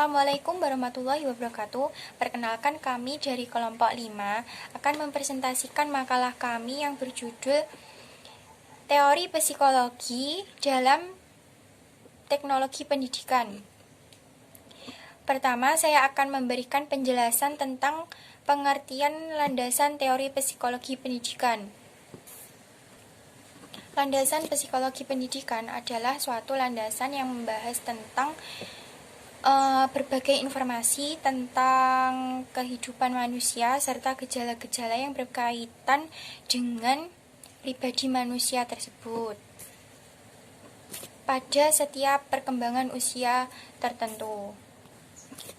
Assalamualaikum warahmatullahi wabarakatuh. Perkenalkan, kami dari kelompok 5 akan mempresentasikan makalah kami yang berjudul Teori Psikologi dalam Teknologi Pendidikan. Pertama, saya akan memberikan penjelasan tentang pengertian landasan teori psikologi pendidikan. Landasan psikologi pendidikan adalah suatu landasan yang membahas tentang berbagai informasi tentang kehidupan manusia serta gejala-gejala yang berkaitan dengan pribadi manusia tersebut pada setiap perkembangan usia tertentu.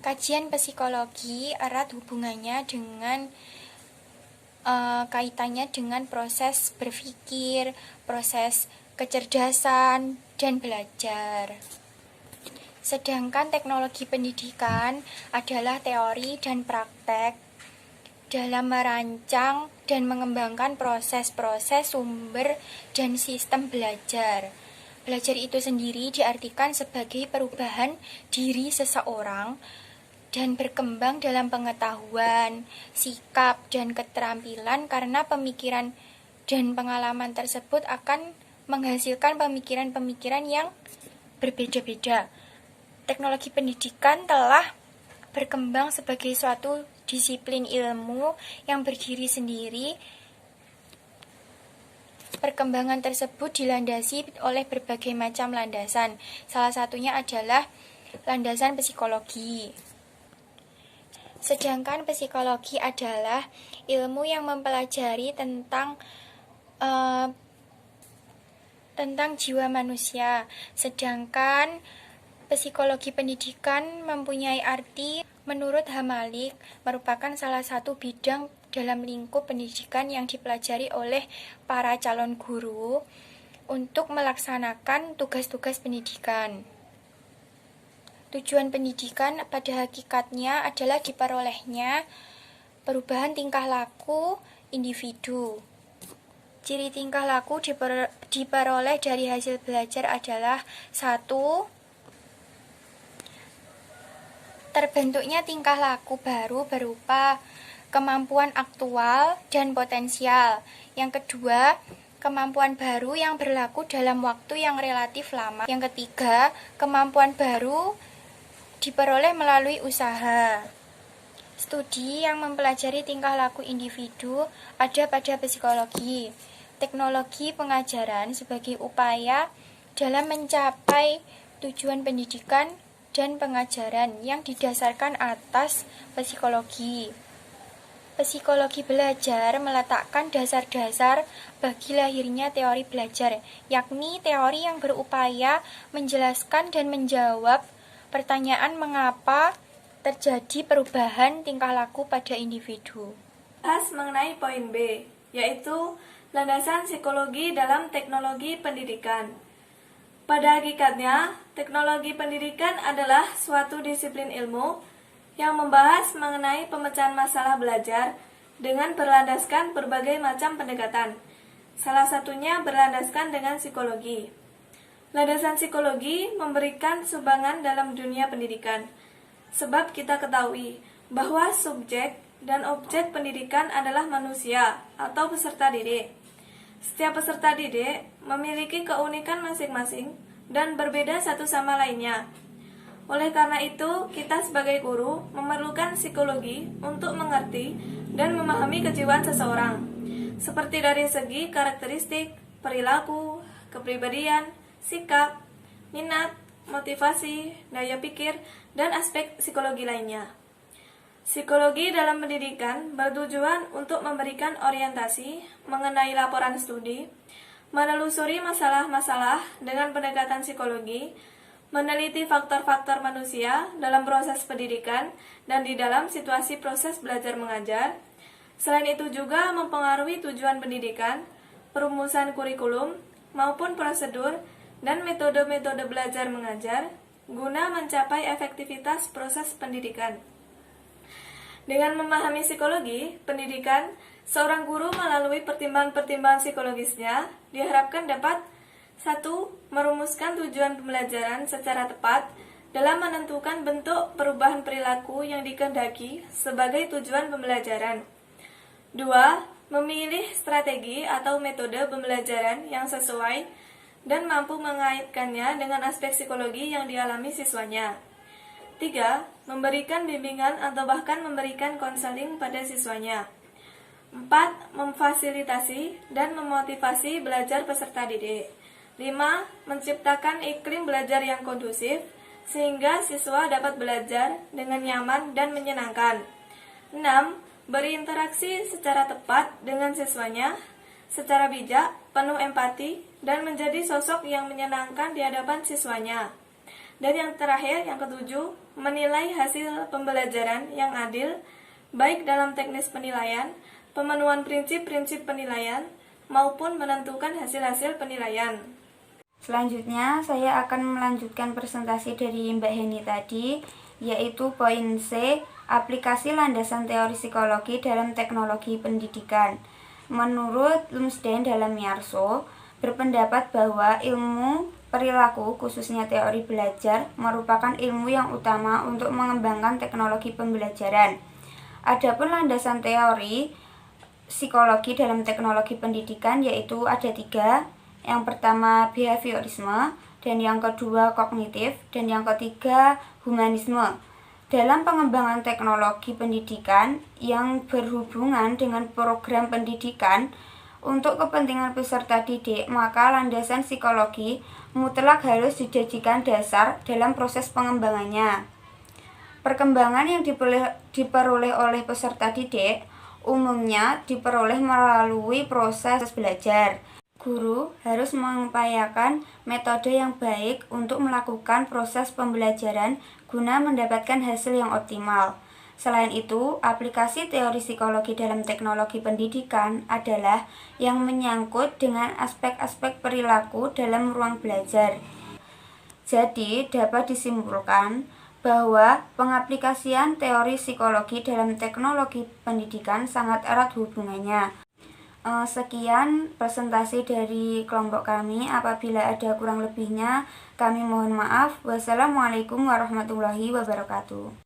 Kajian psikologi erat hubungannya dengan kaitannya dengan proses berpikir, proses kecerdasan, dan belajar. Sedangkan teknologi pendidikan adalah teori dan praktek dalam merancang dan mengembangkan proses-proses sumber dan sistem belajar. Belajar itu sendiri diartikan sebagai perubahan diri seseorang dan berkembang dalam pengetahuan, sikap, dan keterampilan karena pemikiran dan pengalaman tersebut akan menghasilkan pemikiran-pemikiran yang berbeda-beda. Teknologi pendidikan telah berkembang sebagai suatu disiplin ilmu yang berdiri sendiri. Perkembangan tersebut dilandasi oleh berbagai macam landasan. Salah satunya adalah landasan psikologi. Sedangkan psikologi adalah ilmu yang mempelajari tentang jiwa manusia. Sedangkan psikologi pendidikan mempunyai arti menurut Hamalik merupakan salah satu bidang dalam lingkup pendidikan yang dipelajari oleh para calon guru untuk melaksanakan tugas-tugas pendidikan. Tujuan pendidikan pada hakikatnya adalah diperolehnya perubahan tingkah laku individu. Ciri tingkah laku diperoleh dari hasil belajar adalah 1. Terbentuknya tingkah laku baru berupa kemampuan aktual dan potensial. Yang kedua, kemampuan baru yang berlaku dalam waktu yang relatif lama. Yang ketiga, kemampuan baru diperoleh melalui usaha. Studi yang mempelajari tingkah laku individu ada pada psikologi. Teknologi pengajaran sebagai upaya dalam mencapai tujuan pendidikan dan pengajaran yang didasarkan atas psikologi. Psikologi belajar meletakkan dasar-dasar bagi lahirnya teori belajar, yakni teori yang berupaya menjelaskan dan menjawab pertanyaan mengapa terjadi perubahan tingkah laku pada individu. Bahas mengenai poin B, yaitu landasan psikologi dalam teknologi pendidikan. Pada hakikatnya, teknologi pendidikan adalah suatu disiplin ilmu yang membahas mengenai pemecahan masalah belajar dengan berlandaskan berbagai macam pendekatan. Salah satunya berlandaskan dengan psikologi. Landasan psikologi memberikan sumbangan dalam dunia pendidikan, sebab kita ketahui bahwa subjek dan objek pendidikan adalah manusia atau peserta didik. Setiap peserta didik memiliki keunikan masing-masing dan berbeda satu sama lainnya. Oleh karena itu, kita sebagai guru memerlukan psikologi untuk mengerti dan memahami kejiwaan seseorang, seperti dari segi karakteristik, perilaku, kepribadian, sikap, minat, motivasi, daya pikir, dan aspek psikologi lainnya. Psikologi dalam pendidikan bertujuan untuk memberikan orientasi mengenai laporan studi, menelusuri masalah-masalah dengan pendekatan psikologi, meneliti faktor-faktor manusia dalam proses pendidikan dan di dalam situasi proses belajar mengajar. Selain itu juga mempengaruhi tujuan pendidikan, perumusan kurikulum, maupun prosedur dan metode-metode belajar mengajar guna mencapai efektivitas proses pendidikan. Dengan memahami psikologi pendidikan, seorang guru melalui pertimbangan-pertimbangan psikologisnya diharapkan dapat 1. Merumuskan tujuan pembelajaran secara tepat dalam menentukan bentuk perubahan perilaku yang dikehendaki sebagai tujuan pembelajaran. 2. Memilih strategi atau metode pembelajaran yang sesuai dan mampu mengaitkannya dengan aspek psikologi yang dialami siswanya. 3. Memberikan bimbingan atau bahkan memberikan konseling pada siswanya. 4. Memfasilitasi dan memotivasi belajar peserta didik. 5. Menciptakan iklim belajar yang kondusif sehingga siswa dapat belajar dengan nyaman dan menyenangkan. 6. Berinteraksi secara tepat dengan siswanya, secara bijak, penuh empati, dan menjadi sosok yang menyenangkan di hadapan siswanya. Dan yang terakhir, yang ketujuh, menilai hasil pembelajaran yang adil, baik dalam teknis penilaian, pemenuhan prinsip-prinsip penilaian, maupun menentukan hasil-hasil penilaian. Selanjutnya, saya akan melanjutkan presentasi dari Mbak Heni tadi, yaitu poin C, aplikasi landasan teori psikologi dalam teknologi pendidikan. Menurut Lumsden dalam Miarso, berpendapat bahwa ilmu perilaku, khususnya teori belajar, merupakan ilmu yang utama untuk mengembangkan teknologi pembelajaran. Adapun landasan teori psikologi dalam teknologi pendidikan yaitu ada 3. Yang pertama behaviorisme, dan yang kedua kognitif, dan yang ketiga humanisme. Dalam pengembangan teknologi pendidikan yang berhubungan dengan program pendidikan untuk kepentingan peserta didik, maka landasan psikologi mutlak harus dijadikan dasar dalam proses pengembangannya. Perkembangan yang diperoleh oleh peserta didik umumnya diperoleh melalui proses belajar. Guru harus mengupayakan metode yang baik untuk melakukan proses pembelajaran guna mendapatkan hasil yang optimal. Selain itu, aplikasi teori psikologi dalam teknologi pendidikan adalah yang menyangkut dengan aspek-aspek perilaku dalam ruang belajar. Jadi, dapat disimpulkan bahwa pengaplikasian teori psikologi dalam teknologi pendidikan sangat erat hubungannya. Sekian presentasi dari kelompok kami. Apabila ada kurang lebihnya, kami mohon maaf. Wassalamualaikum warahmatullahi wabarakatuh.